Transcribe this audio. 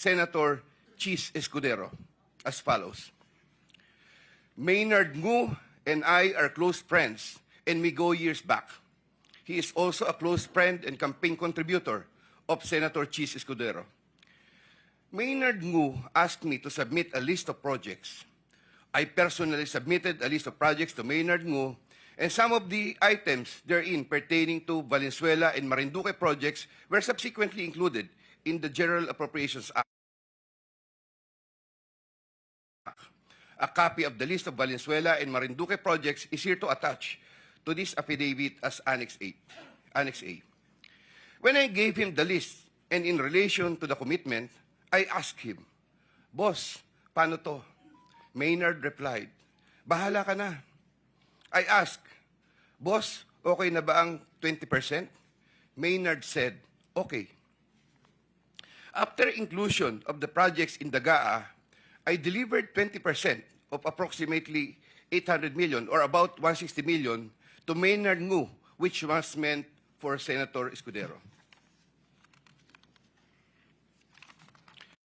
Senator Chis Escudero as follows. Maynard Ngu and I are close friends and we go years back. He is also a close friend and campaign contributor of Senator Chis Escudero. Maynard Ngu asked me to submit a list of projects. I personally submitted a list of projects to Maynard Ngu, and some of the items therein pertaining to Valenzuela and Marinduque projects were subsequently included in the General Appropriations Act. A copy of the list of Valenzuela and Marinduque projects is here to attach to this affidavit as Annex A. Annex A. When I gave him the list and in relation to the commitment, I asked him, Boss, paano to? Maynard replied, bahala ka na. I asked, Boss, okay na ba ang 20%? Maynard said, okay. After inclusion of the projects in the GAA, I delivered 20% of approximately 800 million or about 160 million to Maynard Ngu, which was meant for Senator Escudero.